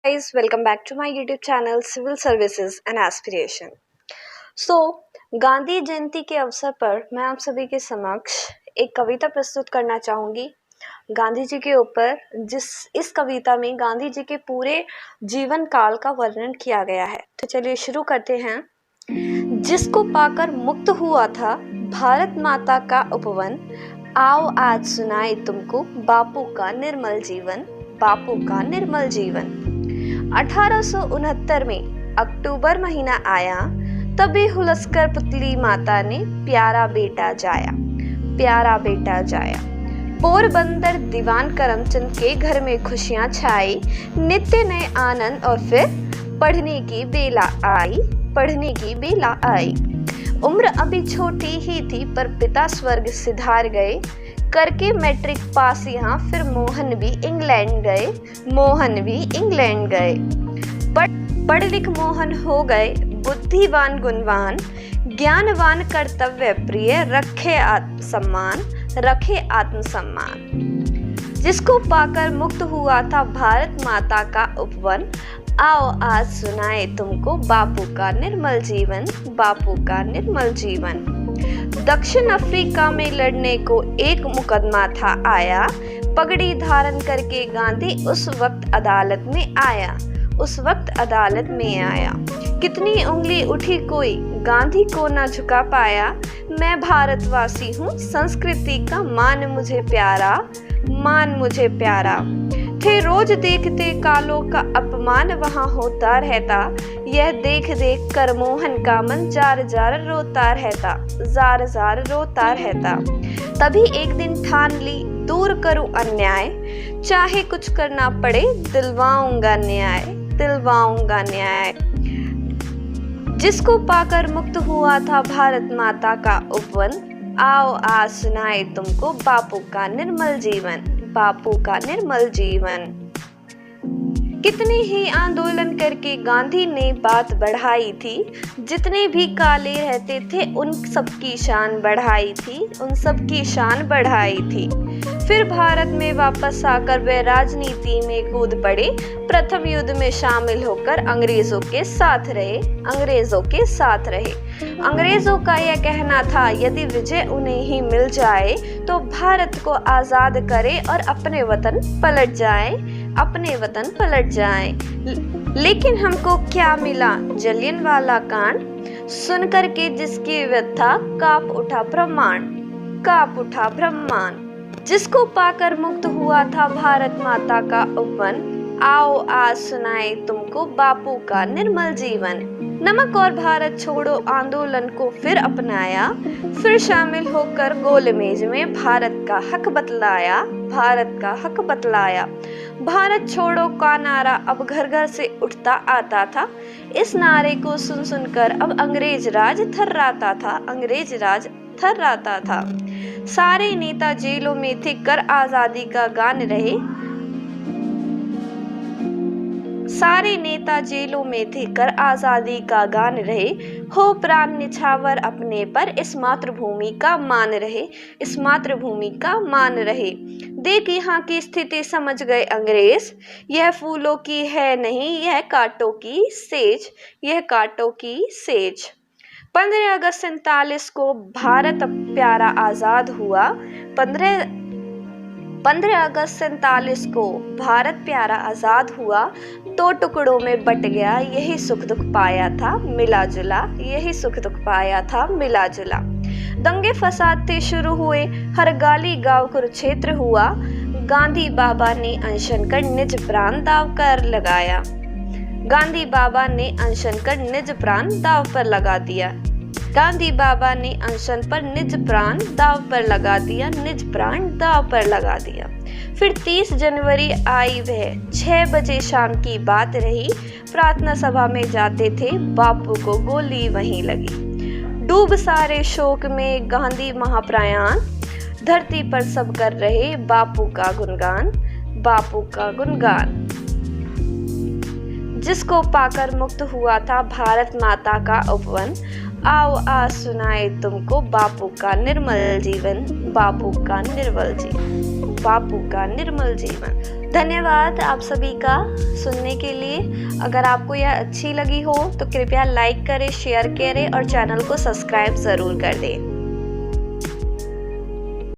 Guys, welcome back to my YouTube channel Civil Services and Aspiration. Gandhi जयंती के अवसर पर मैं आप सभी के समक्ष एक कविता प्रस्तुत करना चाहूंगी गांधी जी के ऊपर। इस कविता में गांधी जी के पूरे जीवन काल का वर्णन किया गया है। तो चलिए शुरू करते हैं। जिसको पाकर मुक्त हुआ था भारत माता का उपवन, आओ आज सुनाए तुमको बापू का निर्मल जीवन, बापू का निर्मल जीवन। 1869 में अक्टूबर महीना आया, तभी हुलसकर पुतली माता ने प्यारा बेटा जाया, प्यारा बेटा जाया। पोरबंदर दीवान करमचंद के घर में खुशियां छाई, नित्य नए आनंद और फिर पढ़ने की बेला आई, पढ़ने की बेला आई। उम्र अभी छोटी ही थी पर पिता स्वर्ग सिधार गए, करके मैट्रिक पास यहाँ फिर मोहन भी इंग्लैंड गए, मोहन भी इंग्लैंड गए। पढ़ लिख मोहन हो गए बुद्धिवान गुणवान, ज्ञानवान कर्तव्य प्रिय, रखे आत्मसम्मान, रखे आत्मसम्मान। जिसको पाकर मुक्त हुआ था भारत माता का उपवन, आओ आज सुनाए तुमको बापू का निर्मल जीवन, बापू का निर्मल जीवन। दक्षिण अफ्रीका में लड़ने को एक मुकदमा था आया, पगड़ी धारण करके गांधी उस वक्त अदालत में आया, उस वक्त अदालत में आया। कितनी उंगली उठी कोई गांधी को न झुका पाया, मैं भारतवासी हूँ संस्कृति का मान मुझे प्यारा, मान मुझे प्यारा। थे रोज देखते कालों का अपमान वहाँ होता रहता, यह देख देख कर मोहन का मन जार जार रोता रहता, जार जार रोता रहता। तभी एक दिन ठान ली दूर करूं अन्याय, चाहे कुछ करना पड़े दिलवाऊंगा न्याय, दिलवाऊंगा न्याय। जिसको पाकर मुक्त हुआ था भारत माता का उपवन, आओ आज सुनाए तुमको बापू का निर्मल जीवन, बापू का निर्मल जीवन। कितने ही आंदोलन करके गांधी ने बात बढ़ाई थी, जितने भी काले रहते थे उन सबकी शान बढ़ाई थी, उन सबकी शान बढ़ाई थी। फिर भारत में वापस आकर वे राजनीति में कूद पड़े, प्रथम युद्ध में शामिल होकर अंग्रेजों के साथ रहे, अंग्रेजों के साथ रहे। अंग्रेजों का यह कहना था यदि विजय उन्हें ही मिल जाए तो भारत को आजाद करे और अपने वतन पलट जाए, अपने वतन पलट जाए। लेकिन हमको क्या मिला? जलियांवाला कांड सुनकर के जिसकी व्यथा कांप उठा ब्रह्मांड, कांप उठा ब्रह्मांड। जिसको पाकर मुक्त हुआ था भारत माता का उपवन, आओ आज सुनाए तुमको बापू का निर्मल जीवन। नमक और भारत छोड़ो आंदोलन को फिर अपनाया, फिर शामिल होकर गोलमेज में भारत का हक बतलाया, भारत का हक बतलाया। भारत छोड़ो का नारा अब घर घर से उठता आता था, इस नारे को सुन सुनकर अब अंग्रेज राज थर्राता था, अंग्रेज राज थर्राता था। सारे नेता जेलों में थे कर आजादी का गान रहे, सारे नेता जेलों में थे कर आजादी का गान रहे। हो प्राण निछावर अपने पर इस मातृभूमि का मान रहे, इस मातृभूमि का मान रहे। देख यहाँ की स्थिति समझ गए अंग्रेज, यह फूलों की है नहीं यह कांटों की सेज, यह कांटों की सेज। 15 अगस्त 47 को भारत प्यारा आजाद हुआ, 15 अगस्त 47 को भारत प्यारा आजाद हुआ, दो टुकड़ों में बट गया यही सुख दुख पाया था मिला जुला, यही सुख दुख पाया था मिला जुला। दंगे फसाद थे शुरू हुए, हर गाली गांव कुरुक्षेत्र हुआ, गांधी बाबा ने अनशन कर निज प्राण दाव कर लगाया, गांधी बाबा ने अनशन कर निज प्राण दाव पर लगा दिया, गांधी बाबा ने अनशन पर निज प्राण दाव पर लगा दिया, निज प्राण दाव पर लगा दिया। फिर 30 जनवरी आई वह 6 बजे शाम की बात रही, प्रार्थना सभा में जाते थे बापू को गोली वहीं लगी। डूब सारे शोक में गांधी महाप्रयाण, धरती पर सब कर रहे बापू का गुणगान, बापू का गुणगान। जिसको पाकर मुक्त हुआ था भारत माता का उपवन, आओ आज सुनाए तुमको बापू का निर्मल जीवन, बापू का निर्मल जीवन, बापू का निर्मल जीवन। धन्यवाद आप सभी का सुनने के लिए। अगर आपको यह अच्छी लगी हो तो कृपया लाइक करें, शेयर करें और चैनल को सब्सक्राइब ज़रूर कर दें।